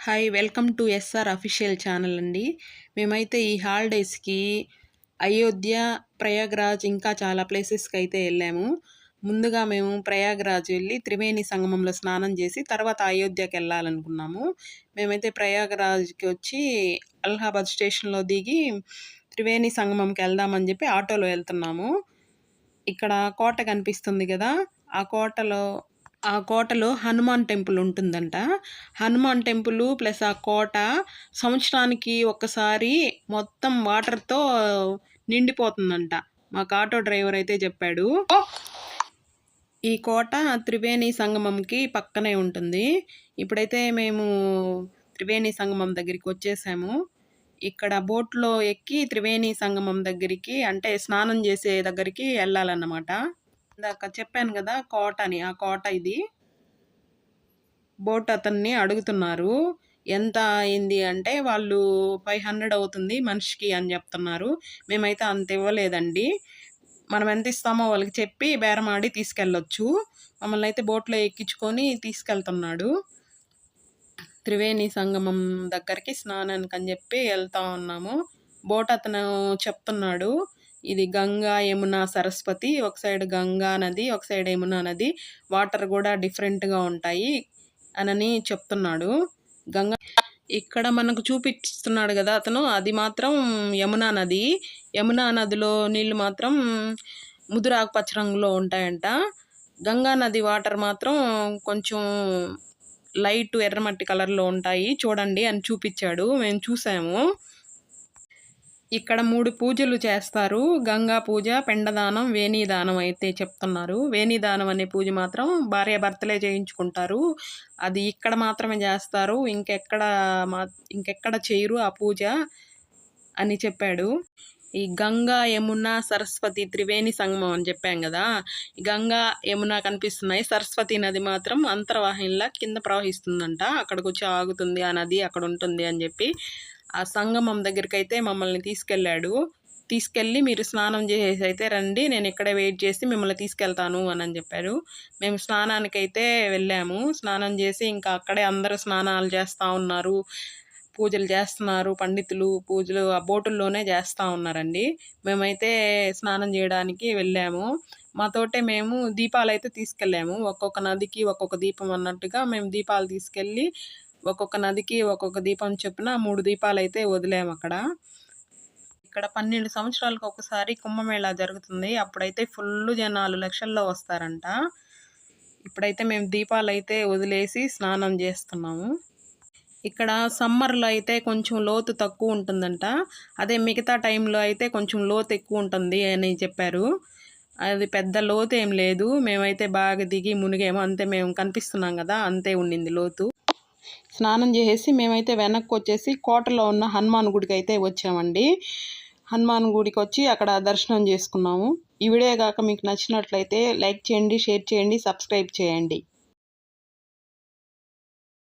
Hi welcome to SR official channel అండి. మేమైతే ఈ హాలిడేస్కి అయోధ్య, ప్రయాగ్రాజ్ ఇంకా చాలా ప్లేసెస్కి అయితే వెళ్ళాము. ముందుగా మేము ప్రయాగ్రాజ్ వెళ్ళి త్రివేణి సంగమంలో స్నానం చేసి తర్వాత అయోధ్యకి వెళ్ళాలనుకున్నాము. మేమైతే ప్రయాగ్రాజ్కి వచ్చి అలహాబాద్ స్టేషన్లో దిగి త్రివేణి సంగమంకి వెళ్దామని చెప్పి ఆటోలో వెళ్తున్నాము. ఇక్కడ కోట కనిపిస్తుంది కదా, ఆ కోటలో హనుమాన్ టెంపుల్ ఉంటుందంట. హనుమాన్ టెంపుల్ ప్లస్ ఆ కోట సంవత్సరానికి ఒక్కసారి మొత్తం వాటర్తో నిండిపోతుందంట. మాకు ఆటో డ్రైవర్ అయితే చెప్పాడు. ఈ కోట త్రివేణి సంగమంకి పక్కనే ఉంటుంది. ఇప్పుడైతే మేము త్రివేణి సంగమం దగ్గరికి వచ్చేసాము. ఇక్కడ బోట్లో ఎక్కి త్రివేణి సంగమం దగ్గరికి, అంటే స్నానం చేసే దగ్గరికి వెళ్ళాలన్నమాట. ఇందాక చెప్పాను కదా కోట అని, ఆ కోట ఇది. బోట్ అతన్ని అడుగుతున్నారు ఎంత అయింది అంటే వాళ్ళు 500 అవుతుంది మనిషికి అని చెప్తున్నారు. మేమైతే అంత ఇవ్వలేదండి. మనం ఎంత ఇస్తామో వాళ్ళకి చెప్పి బేరమాడి తీసుకెళ్ళొచ్చు. మమ్మల్ని అయితే బోట్లో ఎక్కించుకొని తీసుకెళ్తున్నాడు. త్రివేణి సంగమం దగ్గరికి స్నానానికి అని చెప్పి వెళ్తా ఉన్నాము. బోట్ అతను చెప్తున్నాడు, ఇది గంగా, యమున, సరస్వతి. ఒక సైడ్ గంగా నది, ఒక సైడ్ యమున నది. వాటర్ కూడా డిఫరెంట్గా ఉంటాయి అని చెప్తున్నాడు. ఇక్కడ మనకు చూపిస్తున్నాడు కదా అతను, అది మాత్రం యమునా నది. యమునా నదిలో నీళ్ళు మాత్రం ముదురు ఆకుపచ్చ రంగులో ఉంటాయంట. గంగా నది వాటర్ మాత్రం కొంచెం లైట్ ఎర్రమట్టి కలర్లో ఉంటాయి, చూడండి అని చూపించాడు. మేము చూసాము. ఇక్కడ 3 పూజలు చేస్తారు. గంగా పూజ, పెండదానం, వేణీదానం అయితే చెప్తున్నారు. వేణీదానం అనే పూజ మాత్రం భార్యాభర్తలే చేయించుకుంటారు. అది ఇక్కడ మాత్రమే చేస్తారు, ఇంకెక్కడ చేయరు ఆ పూజ అని చెప్పాడు. ఈ గంగా, యమున, సరస్వతి త్రివేణి సంగమం అని చెప్పాం కదా, గంగా, యమున కనిపిస్తున్నాయి. సరస్వతి నది మాత్రం అంతర్వాహినిలా కింద ప్రవహిస్తుందంట. అక్కడికి వచ్చి ఆగుతుంది ఆ నది, అక్కడ ఉంటుంది అని చెప్పి ఆ సంగమం దగ్గరికి అయితే మమ్మల్ని తీసుకెళ్ళి మీరు స్నానం చేసేసి అయితే రండి, నేను ఇక్కడే వెయిట్ చేసి మిమ్మల్ని తీసుకెళ్తాను అని చెప్పారు. మేము స్నానానికైతే వెళ్ళాము. స్నానం చేసి ఇంకా అక్కడే అందరూ స్నానాలు చేస్తూ ఉన్నారు, పూజలు చేస్తున్నారు. పండితులు పూజలు ఆ బోటుల్లోనే చేస్తూ ఉన్నారండి. మేమైతే స్నానం చేయడానికి వెళ్ళాము. మాతోటే మేము దీపాలు అయితే తీసుకెళ్ళాము. ఒక్కొక్క నదికి ఒక్కొక్క దీపం అన్నట్టుగా మేము దీపాలు తీసుకెళ్ళి ఒక్కొక్క నదికి ఒక్కొక్క దీపం చొప్పున 3 దీపాలు అయితే వదిలాము అక్కడ. ఇక్కడ 12 సంవత్సరాలకు ఒకసారి కుంభమేళా జరుగుతుంది. అప్పుడైతే ఫుల్ జనాలు లక్షల్లో వస్తారంట. ఇప్పుడైతే మేము దీపాలు అయితే వదిలేసి స్నానం చేస్తున్నాము. ఇక్కడ సమ్మర్లో అయితే కొంచెం లోతు తక్కువ ఉంటుందంట. అదే మిగతా టైంలో అయితే కొంచెం లోతు ఎక్కువ ఉంటుంది అని చెప్పారు. అది పెద్ద లోతు ఏం లేదు. మేమైతే బాగా దిగి మునిగాము, అంతే. మేము కనిపిస్తున్నాం కదా, అంతే ఉండింది లోతు. స్నానం చేసేసి మేమైతే వెనక్కి వచ్చేసి కోటలో ఉన్న హనుమాన్ గుడికి అయితే వచ్చామండి. హనుమాన్ గుడికి వచ్చి అక్కడ దర్శనం చేసుకున్నాము. ఈ వీడియో కాక మీకు నచ్చినట్లయితే లైక్ చేయండి, షేర్ చేయండి, సబ్స్క్రైబ్ చేయండి.